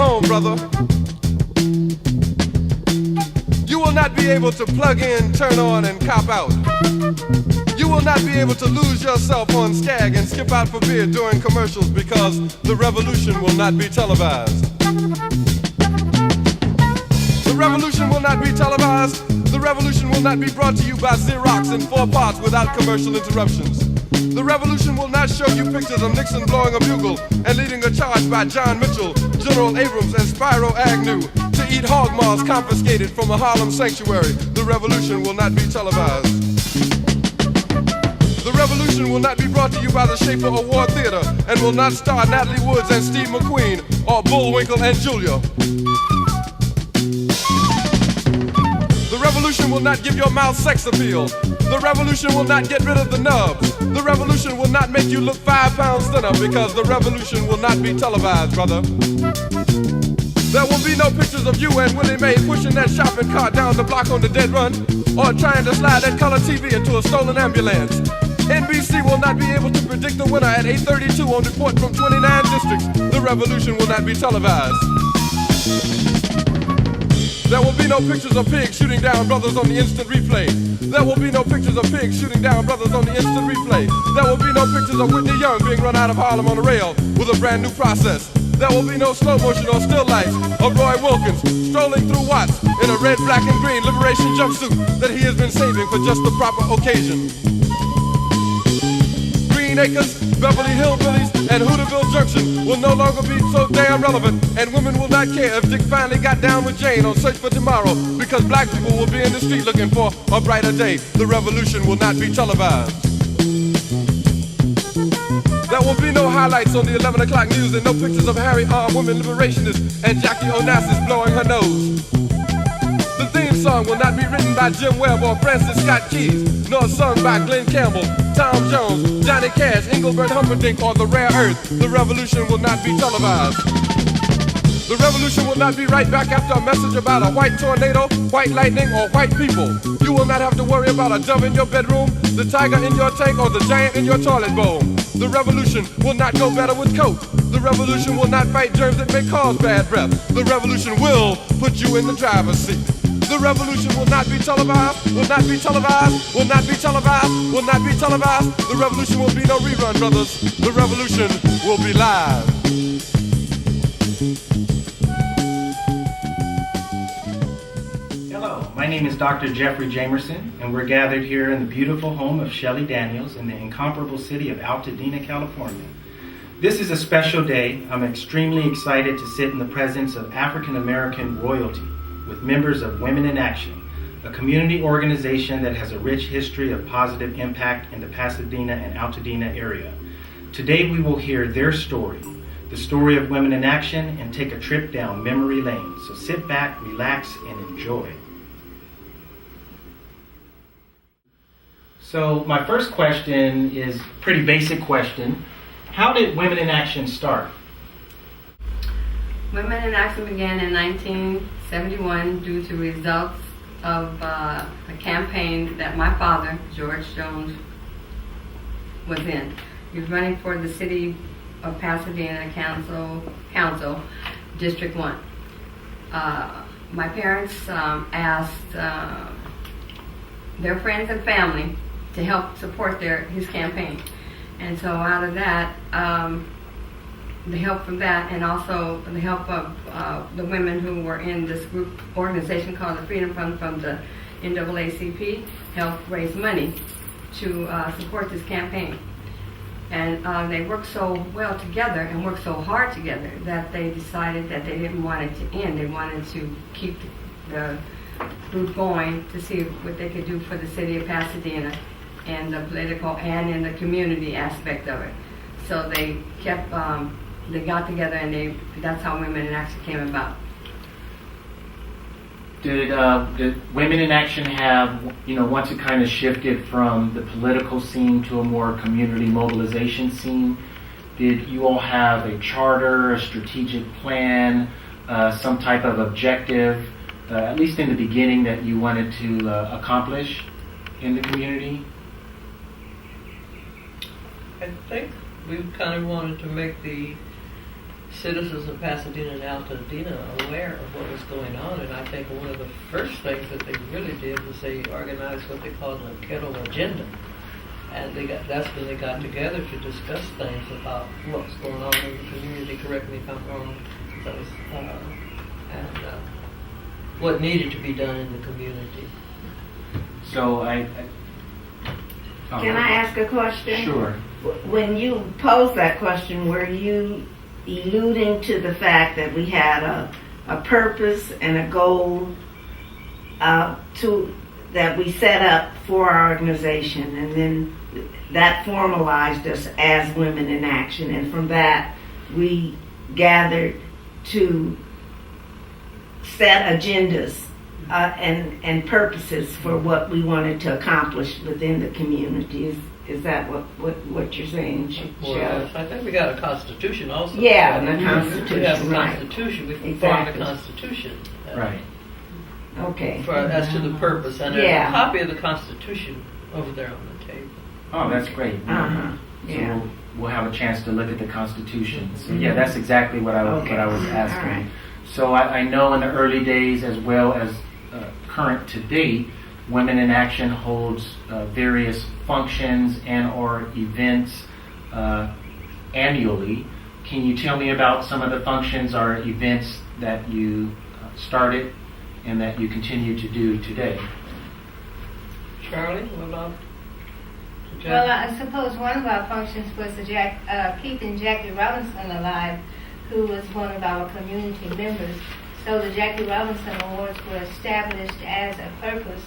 home, brother, you will not be able to plug in, turn on, and cop out. You will not be able to lose yourself on Skag and skip out for beer during commercials because the revolution will not be televised. The revolution will not be televised. The revolution will not be brought to you by Xerox in 4 parts without commercial interruptions. The revolution will not show you pictures of Nixon blowing a bugle and leading a charge by John Mitchell, General Abrams, and Spyro Agnew to eat hog maws confiscated from a Harlem sanctuary. The revolution will not be televised. The revolution will not be brought to you by the Schaefer Award Theater and will not star Natalie Woods and Steve McQueen or Bullwinkle and Julia. The revolution will not give your mouth sex appeal. The revolution will not get rid of the nubs. The revolution will not make you look 5 pounds thinner because the revolution will not be televised, brother. There will be no pictures of you and Willie Mae pushing that shopping cart down the block on the dead run or trying to slide that color TV into a stolen ambulance. NBC will not be able to predict the winner at 8:32 on report from 29 districts. The revolution will not be televised. There will be no pictures of pigs shooting down brothers on the instant replay. There will be no pictures of pigs shooting down brothers on the instant replay. There will be no pictures of Whitney Young being run out of Harlem on a rail with a brand new process. There will be no slow motion or still lights of Roy Wilkins strolling through Watts in a red, black, and green liberation jumpsuit that he has been saving for just the proper occasion. Green Acres, Beverly Hillbillies, and Hooterville Junction will no longer be so damn relevant, and women will not care if Dick finally got down with Jane on Search for Tomorrow because black people will be in the street looking for a brighter day. The revolution will not be televised. There will be no highlights on the 11 o'clock news and no pictures of Harry armed women liberationists and Jackie Onassis blowing her nose. The theme song will not be written by Jim Webb or Francis Scott Keys, nor sung by Glenn Campbell, Tom Jones, Johnny Cash, Engelbert Humperdinck, or The Rare Earth. The revolution will not be televised. The revolution will not be right back after a message about a white tornado, white lightning, or white people. You will not have to worry about a dove in your bedroom, the tiger in your tank, or the giant in your toilet bowl. The revolution will not go better with Coke. The revolution will not fight germs that may cause bad breath. The revolution will put you in the driver's seat. The revolution will not be televised, will not be televised, will not be televised, will not be televised. The revolution will be no rerun, brothers. The revolution will be live. Hello, my name is Dr. Jeffrey Jamerson, and we're gathered here in the beautiful home of Shelly Daniels in the incomparable city of Altadena, California. This is a special day. I'm extremely excited to sit in the presence of African American royalty with members of Women in Action, a community organization that has a rich history of positive impact in the Pasadena and Altadena area. Today we will hear their story, the story of Women in Action, and take a trip down memory lane. So sit back, relax, and enjoy. So my first question is a pretty basic question. How did Women in Action start? Women in Action began in 1971 due to results of a campaign that my father, George Jones, was in. He was running for the city of Pasadena Council, District 1. My parents asked their friends and family to help support his campaign. And so out of that, the help from that, and also the help of the women who were in this group organization called the Freedom Fund from the NAACP, helped raise money to support this campaign. And they worked so well together and worked so hard together that they decided that they didn't want it to end. They wanted to keep the group going to see what they could do for the city of Pasadena and the political and in the community aspect of it. So they kept, they got together, and that's how Women in Action came about. Did Women in Action have, once it kind of shifted from the political scene to a more community mobilization scene, did you all have a charter, a strategic plan, some type of objective, at least in the beginning, that you wanted to accomplish in the community? I think we kind of wanted to make the citizens of Pasadena and Altadena are aware of what was going on, and I think one of the first things that they really did was they organized what they called a kettle agenda. And that's when they got together to discuss things about what's going on in the community. Correct me if I'm wrong. Those, and what needed to be done in the community. So Can I ask a question? Sure. When you posed that question, were you alluding to the fact that we had a purpose and a goal that we set up for our organization, and then that formalized us as Women in Action, and from that we gathered to set agendas and purposes for what we wanted to accomplish within the community. Is that what you're saying, Shelley? I think we got a constitution also. Yeah, the Constitution, We have a right. constitution. We formed Exactly. a constitution. Right. Okay. As to the purpose, and there's Yeah. a copy of the constitution over there on the table. Oh, that's great. Uh-huh. So Yeah. we'll have a chance to look at the Constitution. So yeah, that's exactly what I was asking. All right. So I know in the early days, as well as current to date, Women in Action holds various functions and or events annually. Can you tell me about some of the functions or events that you started and that you continue to do today? Charlie, what about? Well, I suppose one of our functions was keeping Jackie Robinson alive, who was one of our community members. So the Jackie Robinson Awards were established as a purpose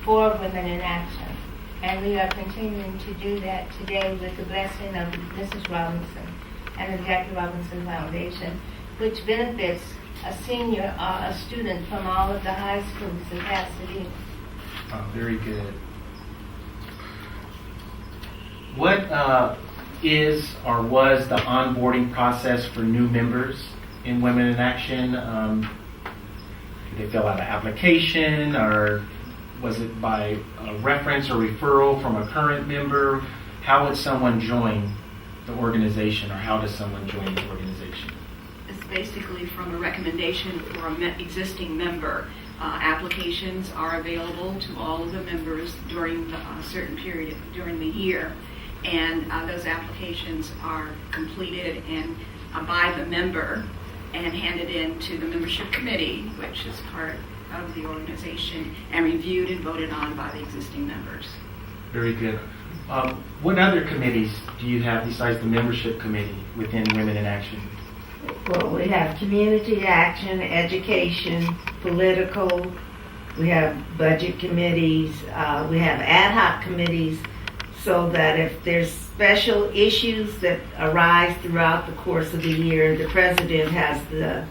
for Women in Action. And we are continuing to do that today with the blessing of Mrs. Robinson and the Jackie Robinson Foundation, which benefits a senior or a student from all of the high schools in Pasadena. Oh, very good. What is or was the onboarding process for new members in Women in Action? Did they fill out an application, or was it by a reference or referral from a current member? How would someone join the organization, or how does someone join the organization? It's basically from a recommendation for an existing member. Applications are available to all of the members during a certain period during the year, and those applications are completed and by the member and handed in to the membership committee, which is part of the organization, and reviewed and voted on by the existing members. Very good. What other committees do you have besides the membership committee within Women in Action? Well, we have community action, education, political. We have budget committees. We have ad hoc committees, so that if there's special issues that arise throughout the course of the year, the president has the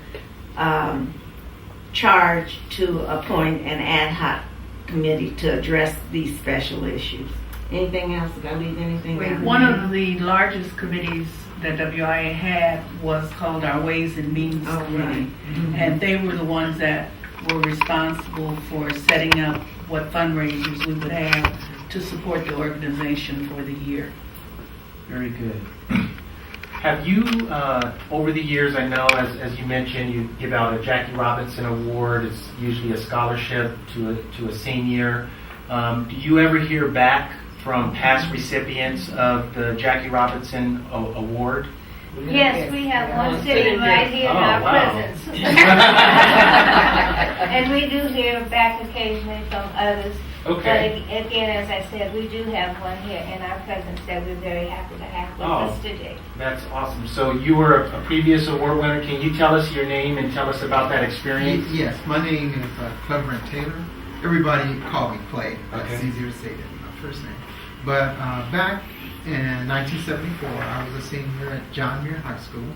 charge to appoint an ad hoc committee to address these special issues. Anything else? Did I leave anything out? One of the largest committees that WIA had was called our Ways and Means Committee. Right. Mm-hmm. And they were the ones that were responsible for setting up what fundraisers we would have to support the organization for the year. Very good. Have you, over the years, I know, as you mentioned, you give out a Jackie Robinson Award. It's usually a scholarship to a senior. Do you ever hear back from past recipients of the Jackie Robinson Award? Yes, we have one sitting right here in our presence. And we do hear back occasionally from others. Okay. But again, as I said, we do have one here in our presence that we're very happy to have with us today. That's awesome. So you were a previous award winner. Can you tell us your name and tell us about that experience? Yes, my name is Cleverant Taylor. Everybody call me Clay. It's Okay. easier to say than my first name. But back in 1974, I was a senior at John Muir High School,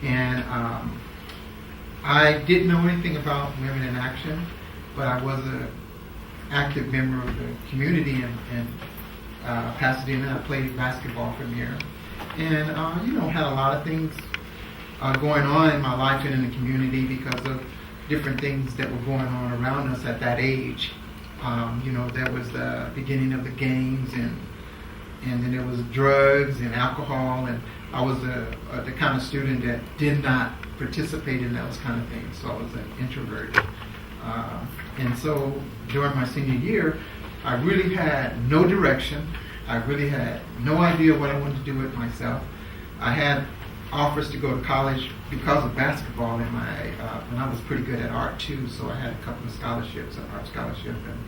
and I didn't know anything about Women in Action, but I was an active member of the community in Pasadena. I played basketball from here, and had a lot of things going on in my life and in the community because of different things that were going on around us at that age. There was the beginning of the gangs and and then there was drugs and alcohol, and I was the kind of student that did not participate in those kind of things, so I was an introvert. And so during my senior year, I really had no direction. I really had no idea what I wanted to do with myself. I had offers to go to college because of basketball in my when I was pretty good at art too, so I had a couple of scholarships, an art scholarship and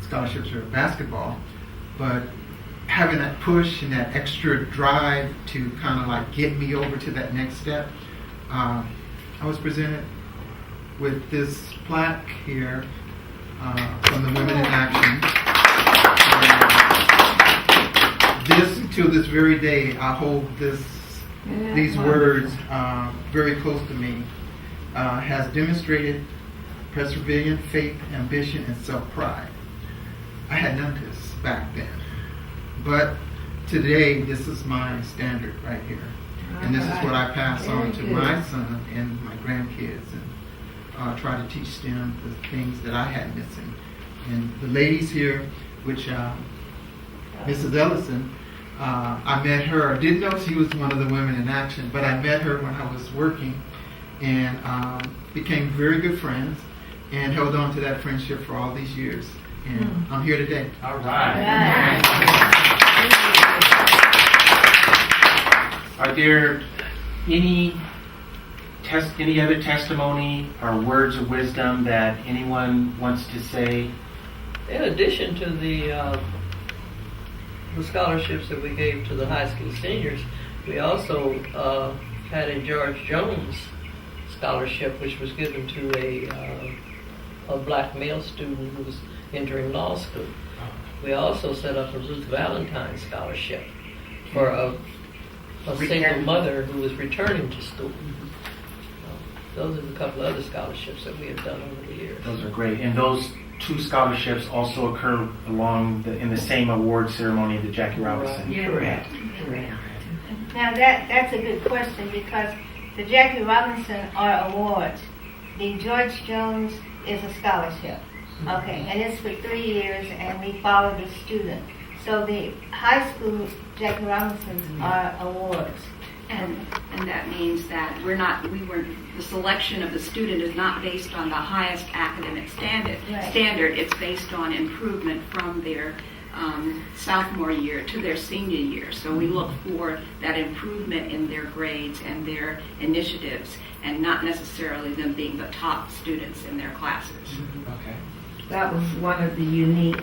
scholarships for basketball. But having that push and that extra drive to kind of like get me over to that next step, I was presented with this plaque here from the Women in Action. This, till this very day, I hold these words very close to me. Has demonstrated perseverance, faith, ambition, and self-pride. I had none of this back then. But today, this is my standard right here. And this is what I pass on to my son and my grandkids, and try to teach them the things that I had missing. And the ladies here, which Mrs. Ellison, I met her. I didn't know she was one of the Women in Action, but I met her when I was working, and became very good friends, and held on to that friendship for all these years. And I'm here today. All right. Are there any other testimony or words of wisdom that anyone wants to say? In addition to the scholarships that we gave to the high school seniors, we also had a George Jones scholarship, which was given to a black male student who was entering law school. We also set up a Ruth Valentine scholarship for a single mother who was returning to school. Those are a couple of other scholarships that we have done over the years. Those are great. And those two scholarships also occur in the same award ceremony of the Jackie Robinson. Yeah, correct. Now that's a good question, because the Jackie Robinson are awards. The George Jones is a scholarship. Okay, and it's for 3 years, and we follow the student. So the high school Jackie Robinsons are awards. And that means that the selection of the student is not based on the highest academic standard. Right. It's based on improvement from their sophomore year to their senior year. So we look for that improvement in their grades and their initiatives, and not necessarily them being the top students in their classes. Okay. That was one of the unique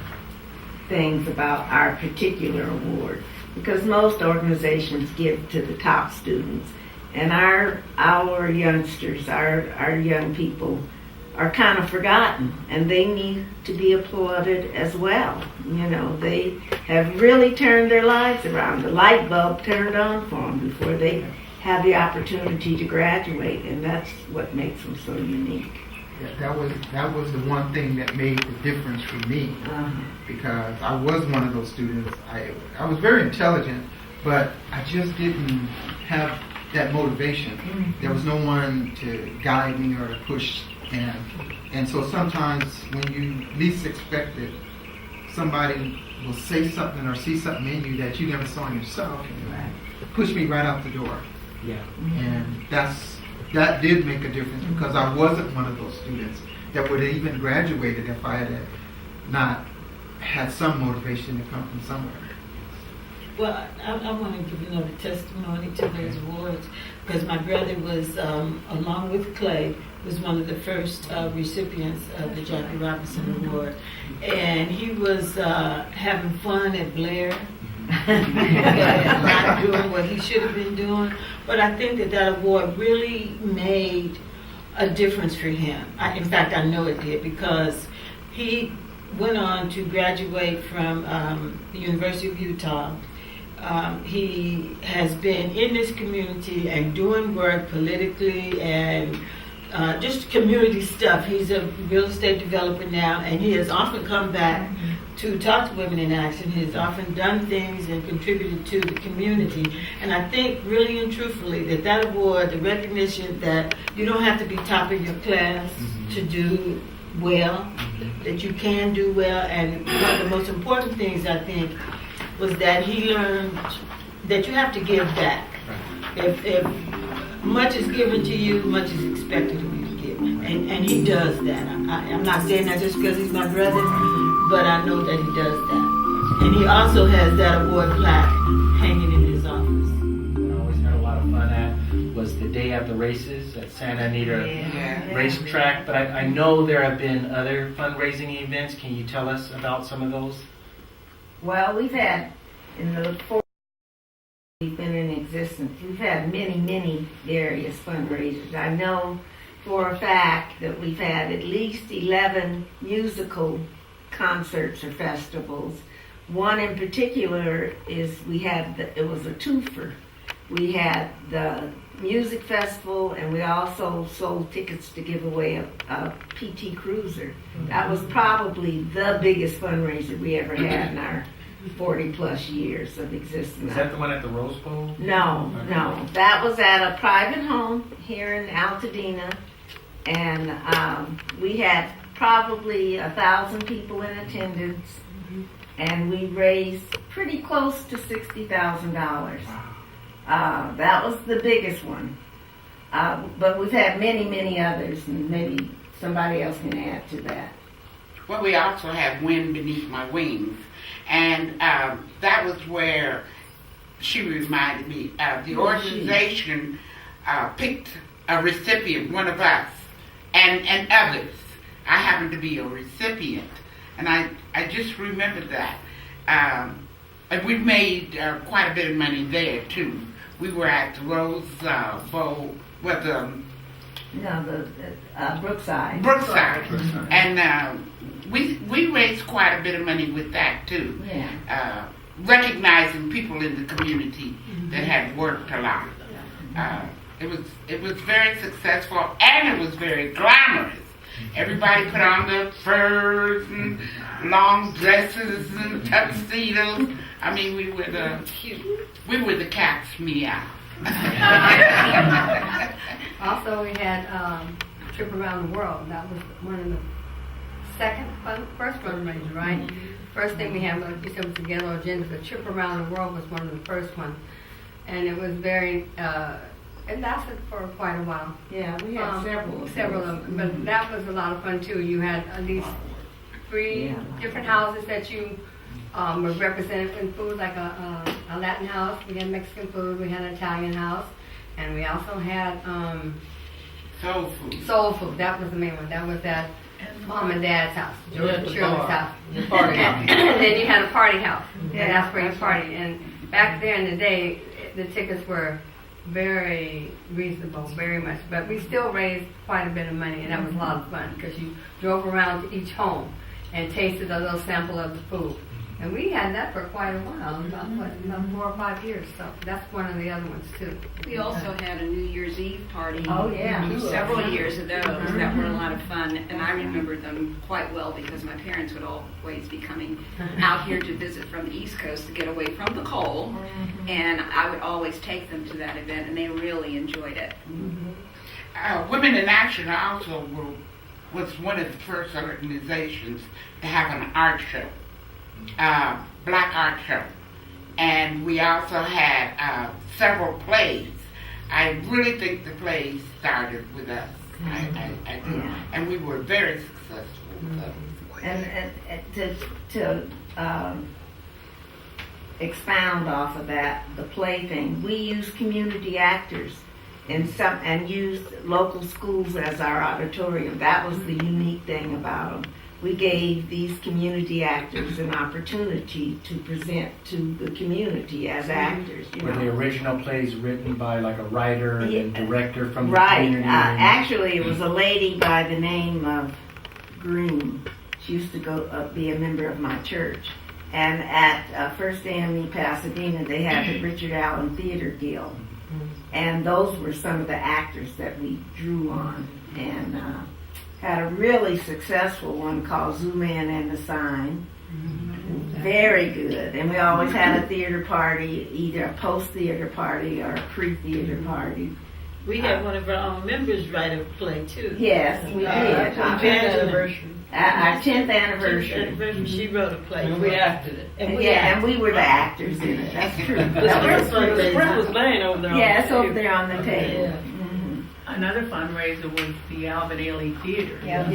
things about our particular award, because most organizations give to the top students, and our youngsters, our young people are kind of forgotten, and they need to be applauded as well. You know, they have really turned their lives around. The light bulb turned on for them before they have the opportunity to graduate, and that's what makes them so unique. That was the one thing that made the difference for me, because I was one of those students. I was very intelligent, but I just didn't have that motivation. There was no one to guide me or to push, and so sometimes when you least expect it, somebody will say something or see something in you that you never saw in yourself, and push me right out the door. Yeah. And that did make a difference, because I wasn't one of those students that would have even graduated if I had not had some motivation to come from somewhere. Well, I want to give another testimony to those awards, because my brother was, along with Clay, was one of the first recipients of the Jackie Robinson Award. And he was having fun at Blair, and not doing what he should have been doing. But I think that award really made a difference for him. In fact, I know it did, because he went on to graduate from the University of Utah. He has been in this community and doing work politically and just community stuff. He's a real estate developer now, and he has often come back to talk to Women in Action. He has often done things and contributed to the community. And I think really and truthfully that award, the recognition that you don't have to be top of your class to do well, that you can do well. And one of the most important things I think was that he learned that you have to give back. If much is given to you, much is expected of you to give. And he does that. I'm not saying that just because he's my brother, but I know that he does that. And he also has that award plaque hanging in his office. I always had a lot of fun at was the day of the races at Santa Anita Racetrack. But I know there have been other fundraising events. Can you tell us about some of those? Well, we've had, in the 4 we've been in existence, we've had many various fundraisers. I know for a fact that we've had at least 11 musical concerts or festivals. One in particular is it was a twofer. We had the music festival, and we also sold tickets to give away a PT Cruiser. That was probably the biggest fundraiser we ever had in our 40 plus years of existence. Is that the one at the Rose Bowl? No. That was at a private home here in Altadena, and we had probably 1,000 people in attendance, and we raised pretty close to $60,000. That was the biggest one. But we've had many others, and maybe somebody else can add to that. Well, we also have Wind Beneath My Wings, and that was where she reminded me. The organization picked a recipient, one of us, and others. I happened to be a recipient, and I just remembered that. And we made quite a bit of money there, too. We were at the Rose Bowl with Brookside. Brookside. And we raised quite a bit of money with that, too. Yeah. Recognizing people in the community that had worked a lot. It was very successful, and it was very glamorous. Everybody put on their furs and long dresses and tuxedos. I mean, we were the cats meow. Also, we had Trip Around the World. That was one of the first fundraiser, right? First thing we had, like you said, was the Ghetto Agenda. The Trip Around the World was one of the first ones, and it was very. It lasted for quite a while. Yeah, we had several of them. But that was a lot of fun too. You had these 3 different houses that you were represented in food, like a Latin house. We had Mexican food. We had an Italian house, and we also had Soul food. Soul food. That was the main one. That was at Mom and Dad's house, George and Shirley's house. The party house. And then you had a party house, and that's where you partied. And back there in the day, the tickets were very reasonable, very much. But we still raised quite a bit of money, and that was a lot of fun because you drove around to each home and tasted a little sample of the food. And we had that for quite a while, about 4 or 5 years. So that's one of the other ones too. We also had a New Year's Eve party. Oh, yeah. Several years of those that were a lot of fun, and I remember them quite well because my parents would always be coming out here to visit from the East Coast to get away from the cold, and I would always take them to that event, and they really enjoyed it. Women in Action also was one of the first organizations to have an art show. Black art show, and we also had several plays. I really think the plays started with us. I do, and we were very successful with those. And to expound off of that, the play thing, we use community actors and used local schools as our auditorium. That was the unique thing about them. We gave these community actors an opportunity to present to the community as actors. Were the original plays written by like a writer and director from the right. community? Actually, it was a lady by the name of Green. She used to be a member of my church. And at First AME Pasadena, they had the Richard Allen Theater Guild. And those were some of the actors that we drew on. And had a really successful one called Zooman and the Sign. Very good. And we always had a theater party, either a post-theater party or a pre-theater party. We had one of our own members write a play too. Yes, we did. Our 10th anniversary. Our 10th anniversary. She wrote a play. And we acted it. And And we were the actors in it. That's true. Sprint was laying over there. Yeah, it's over there on the table. Yeah. Another fundraiser was the Albert Ailey Theater. Yeah.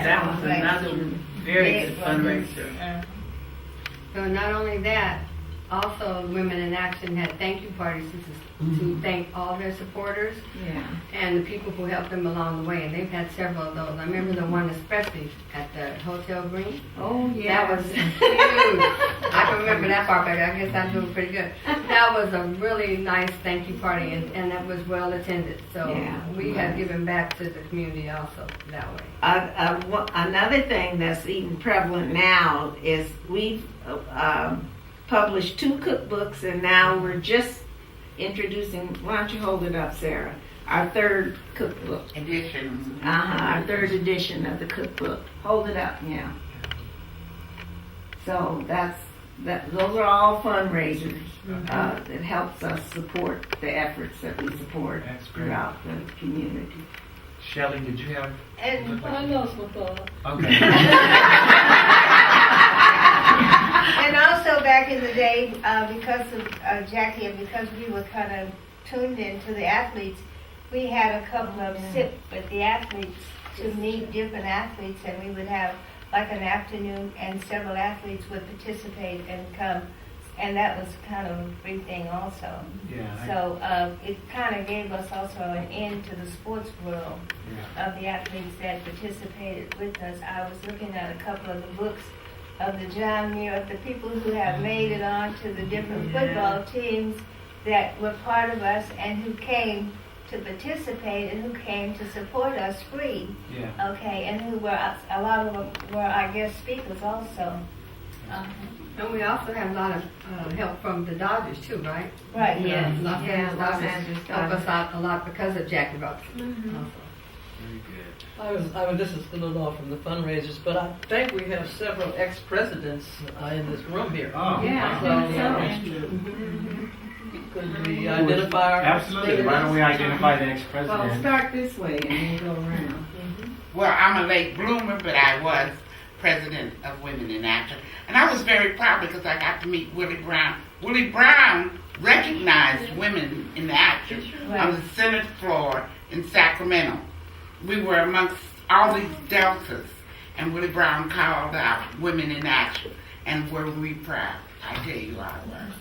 That was another very good fundraiser. So not only that, also Women in Action had thank you parties to thank all their supporters Yeah. and the people who helped them along the way. And they've had several of those. I remember the one especially at the Hotel Green. Oh, yeah. That was huge. I can remember that part, but I guess I'm doing pretty good. That was a really nice thank you party, and it was well attended. So Yeah. we have given back to the community also that way. Another thing that's even prevalent now is we've published 2 cookbooks, and now we're just introducing, why don't you hold it up, Sarah? Our 3rd cookbook. Edition. Our 3rd edition of the cookbook. Hold it up, yeah. So those are all fundraisers. It helps us support the efforts that we support That's great. throughout the community. Shelley, did you have? And I lost my thought. Okay. And also back in the day, because of Jackie and because we were kind of tuned into the athletes, we had a couple of SIP with the athletes to meet different athletes, and we would have like an afternoon and several athletes would participate and come, and that was kind of a big thing also. Yeah. So it kind of gave us also an end to the sports world of the athletes that participated with us. I was looking at a couple of the books of the John Muir, of the people who have made it on to the different football teams that were part of us and who came to participate and who came to support us free. Yeah. Okay, and who were, a lot of them were our guest speakers also. And we also have a lot of help from the Dodgers too, right? Right, Yes. Los Angeles Los Dodgers Angeles help us Dodgers. out a lot because of Jackie Robinson. Also. Very good. This is a little off from the fundraisers, but I think we have several ex-presidents in this room here. Oh. Yeah. So, could we identify our Absolutely. Why don't we identify the Well, ex-president? start this way and then go around. Well, I'm a late bloomer, but I was president of Women in Action. And I was very proud because I got to meet Willie Brown. Willie Brown recognized Women in Action on the Senate floor in Sacramento. We were amongst all these deltas, and Willie Brown called out Women in Action. And were we proud? I tell you I was.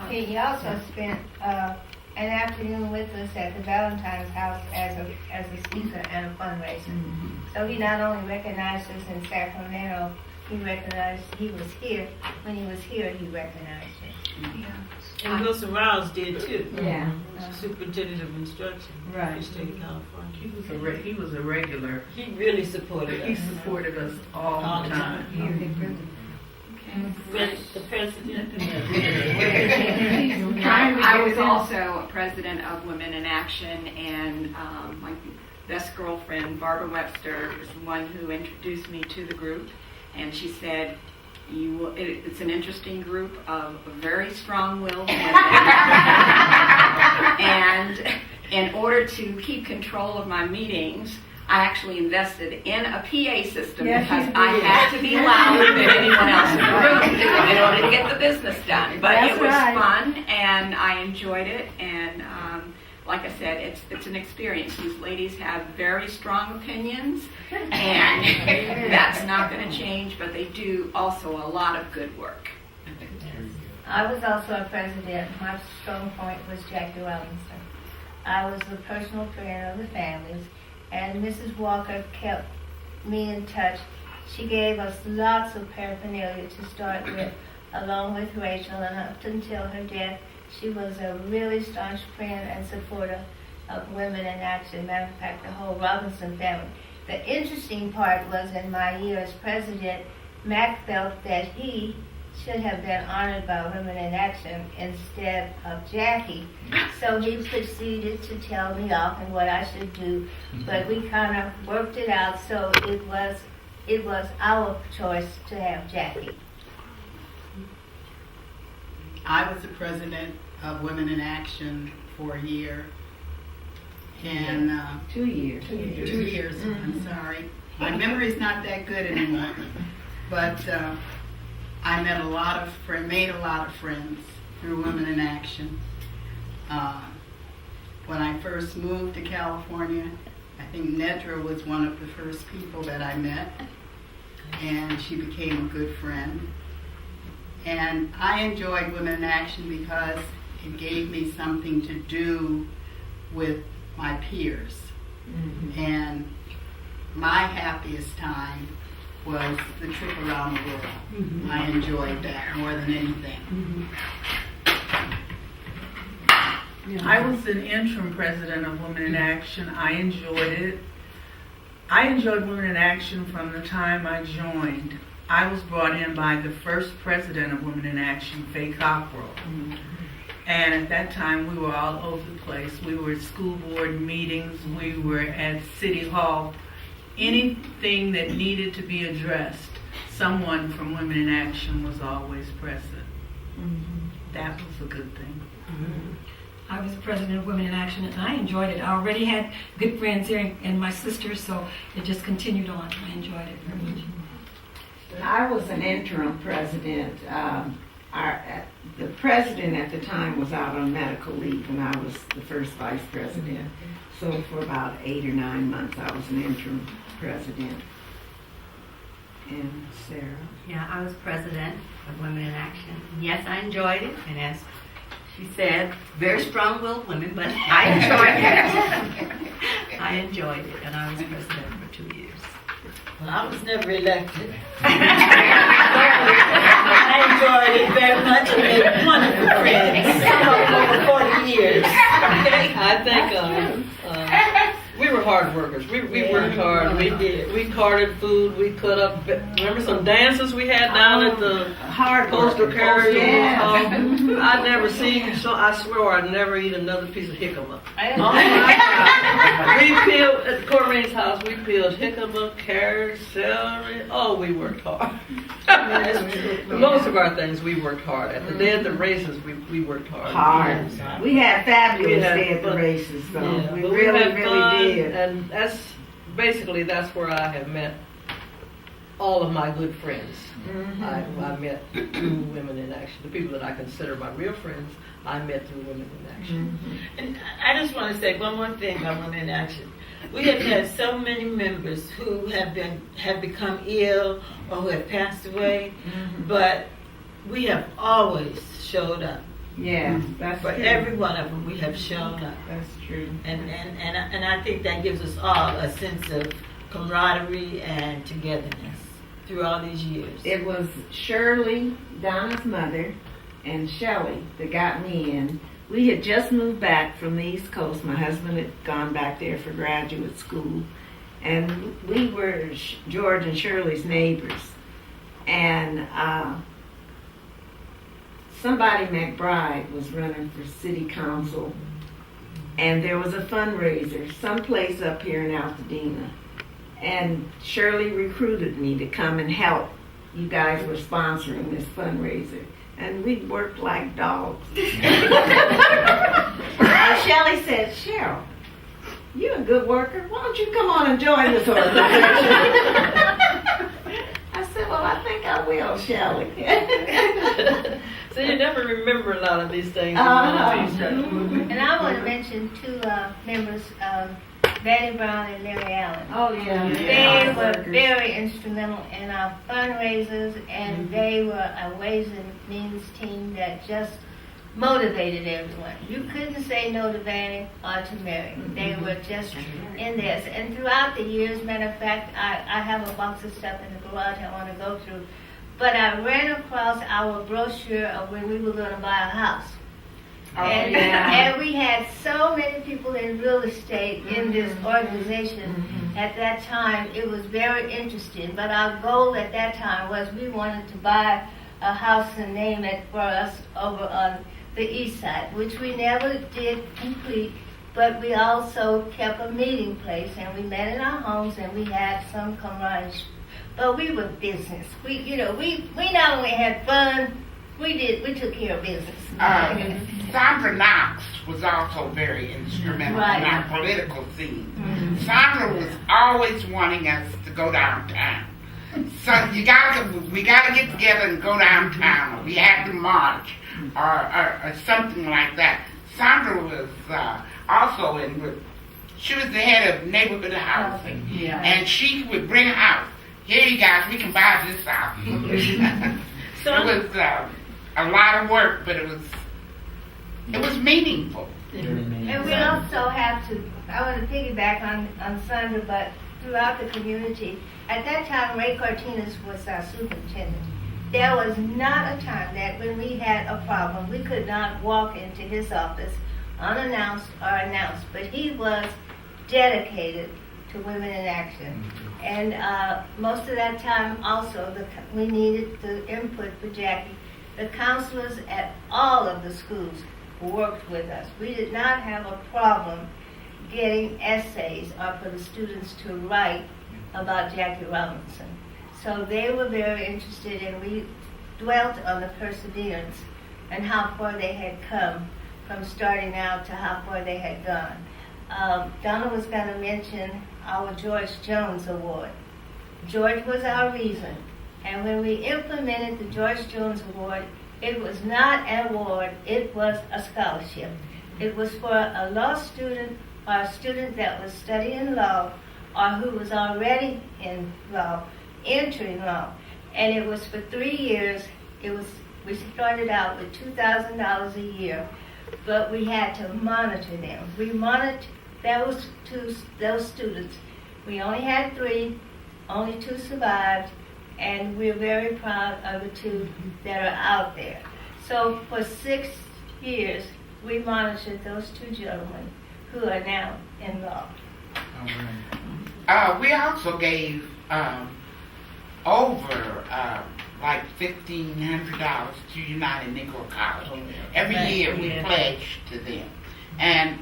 He also spent an afternoon with us at the Valentine's house as a speaker and a fundraiser. So he not only recognized us in Sacramento, he recognized he was here. When he was here, he recognized us. And Wilson Rouse did too. Yeah. Superintendent of Instruction. Right. For the state of California. He was a regular. He really supported us. He supported us all the time. The president. I was also president of Women in Action, and my best girlfriend, Barbara Webster, is the one who introduced me to the group. And she said, it's an interesting group of very strong-willed women. And in order to keep control of my meetings, I actually invested in a PA system because I had to be louder than anyone else in the room in order to get the business done. But That's it was right. fun, and I enjoyed it. And like I said, it's an experience. These ladies have very strong opinions, and that's not going to change. But they do also a lot of good work. I was also a president. My strong point was Jackie Robinson. I was the personal friend of the families, and Mrs. Walker kept me in touch. She gave us lots of paraphernalia to start with, along with Rachel, and up until her death, she was a really staunch friend and supporter of Women in Action. Matter of fact, the whole Robinson family. The interesting part was in my year as president, Mac felt that he should have been honored by Women in Action instead of Jackie. So he proceeded to tell me off and what I should do, but we kind of worked it out, so it was our choice to have Jackie. I was the president of Women in Action for a year, And 2 years. 2 years. I'm sorry. My memory's not that good anymore. But I made a lot of friends through Women in Action. When I first moved to California, I think Nedra was one of the first people that I met, and she became a good friend. And I enjoyed Women in Action because it gave me something to do with my peers. And my happiest time was the trip around the world. I enjoyed that more than anything. I was an interim president of Women in Action. I enjoyed it. I enjoyed Women in Action from the time I joined. I was brought in by the first president of Women in Action, Faye Cockrell. And at that time, we were all over the place. We were at school board meetings. We were at City Hall. Anything that needed to be addressed, someone from Women in Action was always present. That was a good thing. I was president of Women in Action, and I enjoyed it. I already had good friends here and my sisters, so it just continued on. I enjoyed it very much. I was an interim president. The president at the time was out on medical leave, and I was the first vice president. So for about 8 or 9 months, I was an interim president. And Sarah? Yeah, I was president of Women in Action. Yes, I enjoyed it, and as she said, very strong-willed women, but I enjoyed it. I enjoyed it, and I was president for 2 years. Well, I was never elected. I enjoyed it very much and made wonderful friends. Some of them over 40 years. I think we were hard workers. We worked hard. We did. We carted food. We cut up. Remember some dances we had down at the coastal carrier? I never seen. So I swear I'd never eat another piece of jicama. We peeled at the Cormane's house. We peeled jicama, carrots, celery. Oh, we worked hard. Most of our things we worked hard. At the day of the races, we worked hard. We had fabulous day at the races, though. Yeah, we but really had fun, did. And that's where I have met all of my good friends. I met through Women in Action. The people that I consider my real friends, I met through Women in Action. And I just want to say one more thing about Women in Action. We have had so many members who have become ill or who have passed away, but we have always showed up. Yeah, that's for true. every one of them, we have shown up. That's true. And I think that gives us all a sense of camaraderie and togetherness through all these years. It was Shirley, Donna's mother, and Shelley that got me in. We had just moved back from the East Coast. My husband had gone back there for graduate school. And we were George and Shirley's neighbors. And somebody, McBride, was running for city council. And there was a fundraiser someplace up here in Altadena. And Shirley recruited me to come and help. You guys were sponsoring this fundraiser. And we worked like dogs. Shelley said, Cheryl, you're a good worker. Why don't you come on and join this organization? I said, well, I think I will, Shelley. So you never remember a lot of these things. And I want to mention two members, Betty Brown and Mary Allen. Oh, yeah. They were very instrumental in our fundraisers, and they were a Ways and Means team that just motivated everyone. You couldn't say no to Vanny or to Mary. They were just in this. And throughout the years, matter of fact, I have a box of stuff in the garage I want to go through. But I ran across our brochure of when we were going to buy a house. And we had so many people in real estate in this organization at that time. It was very interesting. But our goal at that time was we wanted to buy a house and name it for us over on the east side, which we never did complete. But we also kept a meeting place, and we met in our homes, and we had some camaraderie. But we were business. We not only had fun, we took care of business. Sandra Knox was also very instrumental in our political scene. Sandra was always wanting us to go downtown. So we gotta get together and go downtown, or we had to march, or something like that. Sandra was also she was the head of neighborhood housing, and she would bring a house. Here you guys, we can buy this house. It was a lot of work, but it was meaningful. And we also have to, I want to piggyback on Sandra, but throughout the community, at that time, Ray Cortinas was our superintendent. There was not a time that when we had a problem, we could not walk into his office unannounced or announced, but he was dedicated to Women in Action. And most of that time also, we needed the input for Jackie. The counselors at all of the schools worked with us. We did not have a problem getting essays or for the students to write about Jackie Robinson. So they were very interested, and we dwelt on the perseverance and how far they had come from starting out to how far they had gone. Donna was going to mention our George Jones Award. George was our reason, and when we implemented the George Jones Award, it was not an award, it was a scholarship. It was for a law student or a student that was studying law or who was already in law, entering law. And it was for 3 years. We started out with $2,000 a year, but we had to monitor them. We monitored those students. We only had 3, only 2 survived, and we're very proud of the 2 that are out there. So for 6 years, we monitored those 2 gentlemen who are now in law. We also gave over like $1,500 to United Negro College. Every year we pledged to them. And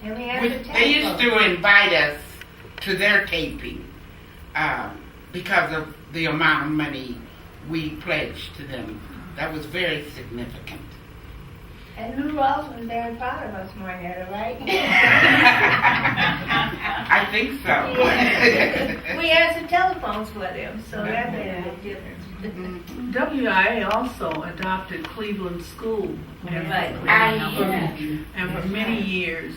they used to invite us to their taping because of the amount of money we pledged to them. That was very significant. And Lou Ross was very proud of us, Marnetta, right? I think so. Yeah. We answered telephones for them, so that made a big difference. WIA also adopted Cleveland School. And for many years,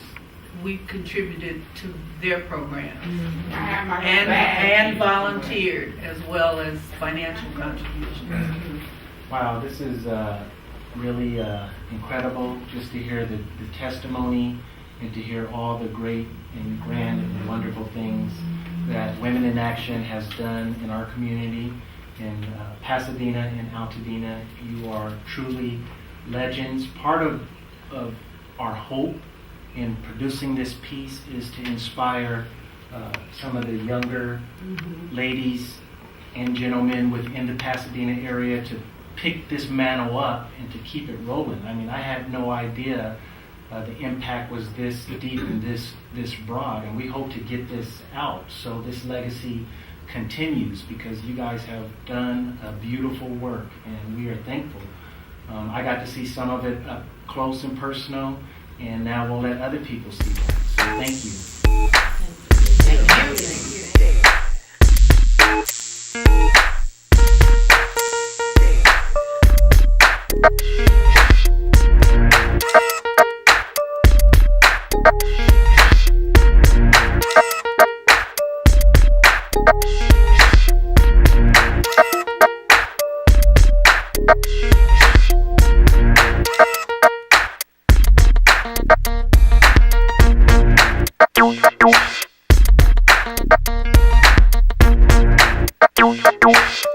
we contributed to their programs and volunteered as well as financial contributions. Wow, this is really incredible just to hear the testimony and to hear all the great and grand and wonderful things that Women in Action has done in our community. In Pasadena and Altadena, you are truly legends. Part of our hope in producing this piece is to inspire some of the younger ladies and gentlemen within the Pasadena area to pick this mantle up and to keep it rolling. I mean, I had no idea the impact was this deep and this broad, and we hope to get this out so this legacy continues, because you guys have done a beautiful work and we are thankful. I got to see some of it up close and personal, and now we'll let other people see that. So thank you. Thank you. Thank you.